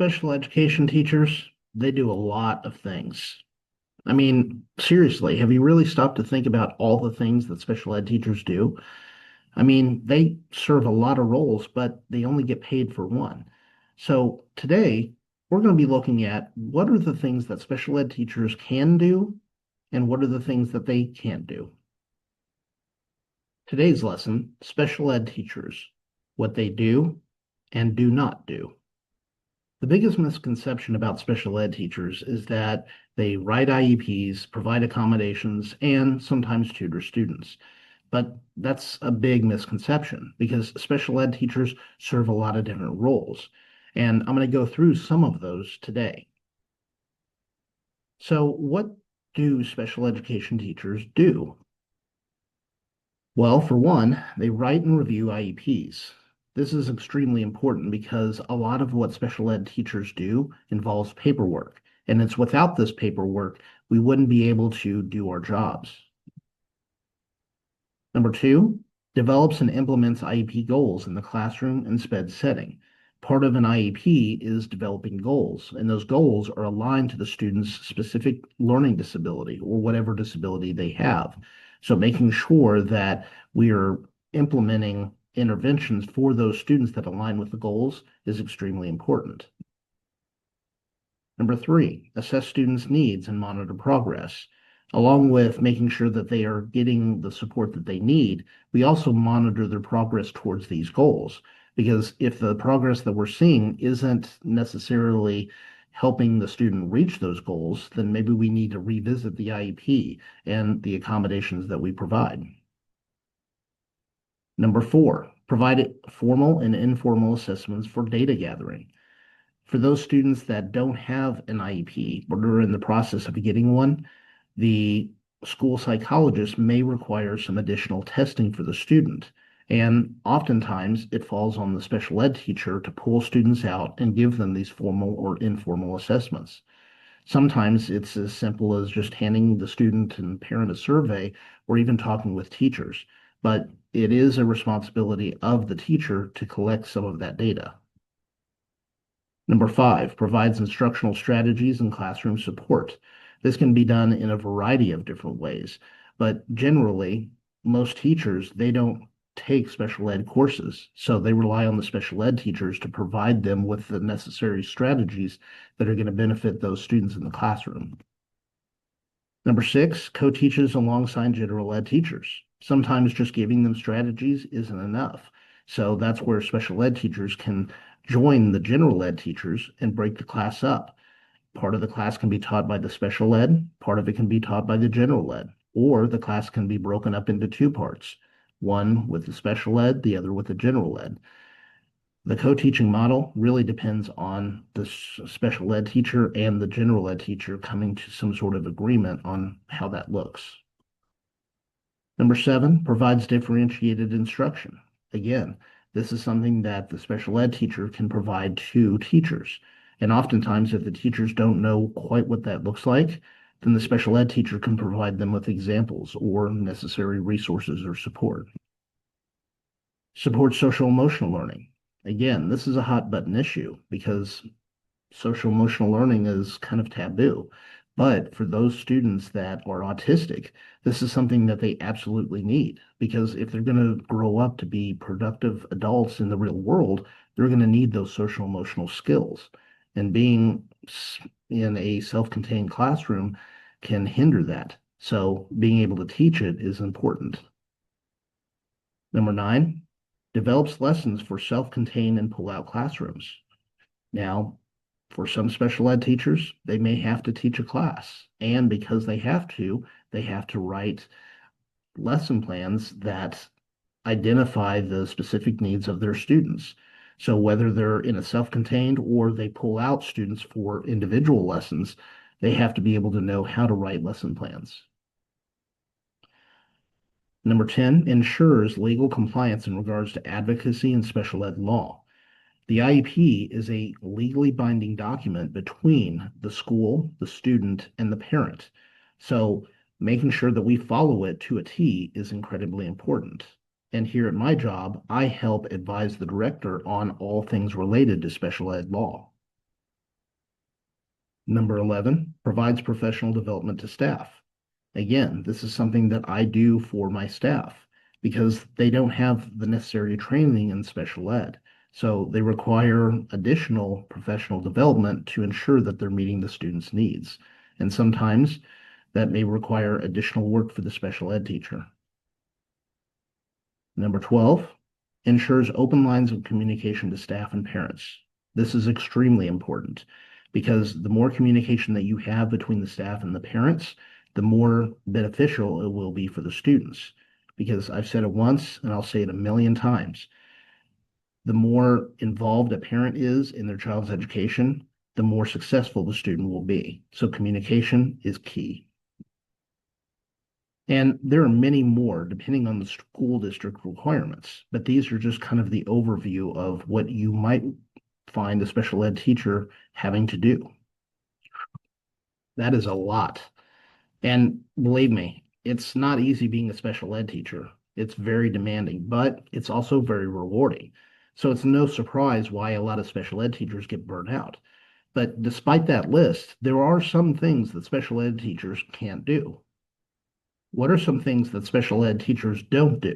Special education teachers, they do a lot of things. I mean, seriously, have you really stopped to think about all the things that special ed teachers do? I mean, they serve a lot of roles, but they only get paid for one. So today, we're going to be looking at what are the things that special ed teachers can do and what are the things that they can't do. Today's lesson, special ed teachers, what they do and do not do. The biggest misconception about special ed teachers is that they write IEPs, provide accommodations, and sometimes tutor students. But that's a big misconception because special ed teachers serve a lot of different roles. And I'm going to go through some of those today. So, what do special education teachers do? Well, for one, they write and review IEPs. This is extremely important because a lot of what special ed teachers do involves paperwork, and it's without this paperwork, we wouldn't be able to do our jobs. Number two, develops and implements IEP goals in the classroom and sped setting. Part of an IEP is developing goals, and those goals are aligned to the student's specific learning disability or whatever disability they have. So making sure that we are implementing interventions for those students that align with the goals is extremely important. Number three, assess students' needs and monitor progress. Along with making sure that they are getting the support that they need, we also monitor their progress towards these goals. Because if the progress that we're seeing isn't necessarily helping the student reach those goals, then maybe we need to revisit the IEP and the accommodations that we provide. Number four, provide formal and informal assessments for data gathering. For those students that don't have an IEP or are in the process of getting one, the school psychologist may require some additional testing for the student. And oftentimes it falls on the special ed teacher to pull students out and give them these formal or informal assessments. Sometimes it's as simple as just handing the student and parent a survey or even talking with teachers. But it is a responsibility of the teacher to collect some of that data. Number five, provides instructional strategies and classroom support. This can be done in a variety of different ways, but generally, most teachers, they don't take special ed courses, so they rely on the special ed teachers to provide them with the necessary strategies that are going to benefit those students in the classroom. Number six, co-teaches alongside general ed teachers. Sometimes just giving them strategies isn't enough. So that's where special ed teachers can join the general ed teachers and break the class up. Part of the class can be taught by the special ed, part of it can be taught by the general ed, or the class can be broken up into two parts, one with the special ed, the other with the general ed. The co-teaching model really depends on the special ed teacher and the general ed teacher coming to some sort of agreement on how that looks. Number seven, provides differentiated instruction. Again, this is something that the special ed teacher can provide to teachers. And oftentimes, if the teachers don't know quite what that looks like, then the special ed teacher can provide them with examples or necessary resources or support. Support social emotional learning. Again, this is a hot button issue because social emotional learning is kind of taboo. But for those students that are autistic, this is something that they absolutely need because if they're going to grow up to be productive adults in the real world, they're going to need those social emotional skills. And being in a self-contained classroom can hinder that. So being able to teach it is important. Number nine, develops lessons for self-contained and pull-out classrooms. Now, for some special ed teachers, they may have to teach a class. And because they have to write lesson plans that identify the specific needs of their students. So whether they're in a self-contained or they pull out students for individual lessons, they have to be able to know how to write lesson plans. Number 10, ensures legal compliance in regards to advocacy and special ed law. The IEP is a legally binding document between the school, the student, and the parent. So making sure that we follow it to a T is incredibly important. And here at my job, I help advise the director on all things related to special ed law. Number 11, provides professional development to staff. Again, this is something that I do for my staff because they don't have the necessary training in special ed. So they require additional professional development to ensure that they're meeting the students' needs. And sometimes that may require additional work for the special ed teacher. Number 12, ensures open lines of communication to staff and parents. This is extremely important because the more communication that you have between the staff and the parents, the more beneficial it will be for the students. Because I've said it once and I'll say it a million times. The more involved a parent is in their child's education, the more successful the student will be. So communication is key. And there are many more depending on the school district requirements, but these are just kind of the overview of what you might find a special ed teacher having to do. That is a lot. And believe me, it's not easy being a special ed teacher. It's very demanding, but it's also very rewarding. So it's no surprise why a lot of special ed teachers get burnt out. But despite that list, there are some things that special ed teachers can't do. What are some things that special ed teachers don't do?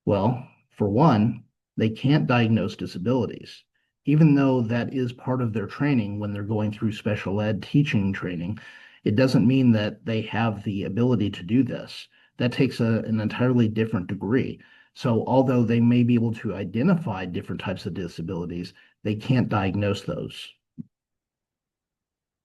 Well, for one, they can't diagnose disabilities. Even though that is part of their training when they're going through special ed teaching training, it doesn't mean that they have the ability to do this. That takes an entirely different degree. So although they may be able to identify different types of disabilities, they can't diagnose those.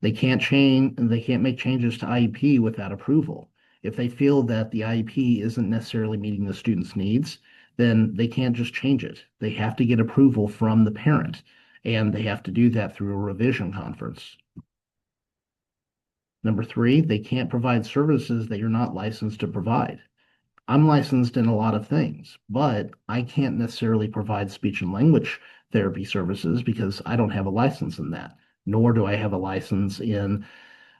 They can't make changes to IEP without approval. If they feel that the IEP isn't necessarily meeting the student's needs, then they can't just change it. They have to get approval from the parent, and they have to do that through a revision conference. Number 3, they can't provide services that you're not licensed to provide. I'm licensed in a lot of things, but I can't necessarily provide speech and language therapy services because I don't have a license in that, nor do I have a license in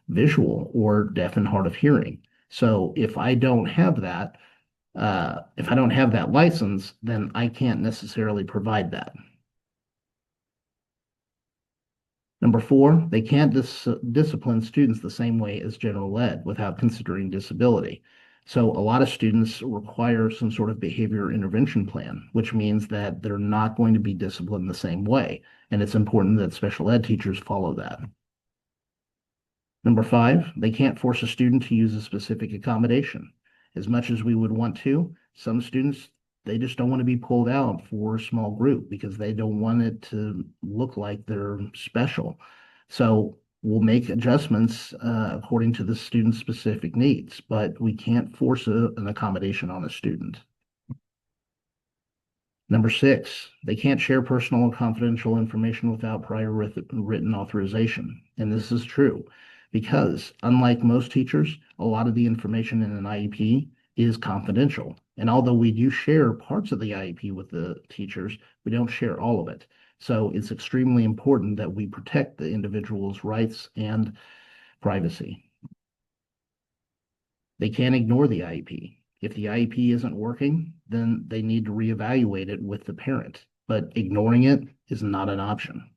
visual or deaf and hard of hearing. So if I don't have that, license, then I can't necessarily provide that. Number 4, they can't discipline students the same way as general ed without considering disability. So a lot of students require some sort of behavior intervention plan, which means that they're not going to be disciplined the same way. And it's important that special ed teachers follow that. Number 5, they can't force a student to use a specific accommodation. As much as we would want to, some students, they just don't want to be pulled out for a small group because they don't want it to look like they're special. So we'll make adjustments according to the student's specific needs, but we can't force an accommodation on a student. Number 6, they can't share personal or confidential information without prior written authorization. And this is true because, unlike most teachers, a lot of the information in an IEP is confidential. And although we do share parts of the IEP with the teachers, we don't share all of it. So it's extremely important that we protect the individual's rights and privacy. They can't ignore the IEP. If the IEP isn't working, then they need to reevaluate it with the parent. But ignoring it is not an option.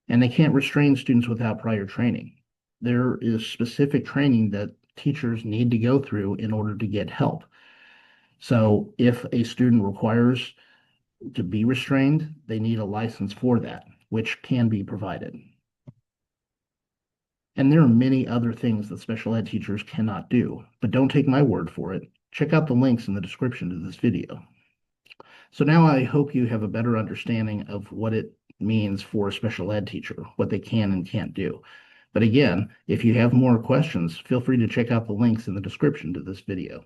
And they can't restrain students without prior training. There is specific training that teachers need to go through in order to get help. So if a student requires to be restrained, they need a license for that, which can be provided. And there are many other things that special ed teachers cannot do, but don't take my word for it. Check out the links in the description to this video. So now I hope you have a better understanding of what it means for a special ed teacher, what they can and can't do. But again, if you have more questions, feel free to check out the links in the description to this video.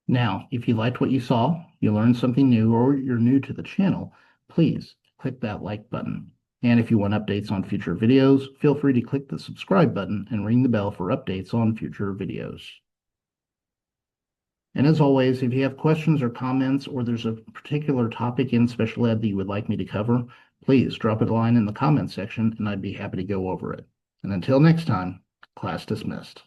Now, if you liked what you saw, you learned something new, or you're new to the channel, please click that like button. And if you want updates on future videos, feel free to click the subscribe button and ring the bell for updates on future videos. And as always, if you have questions or comments, or there's a particular topic in special ed that you would like me to cover, please drop a line in the comments section and I'd be happy to go over it. And until next time, class dismissed.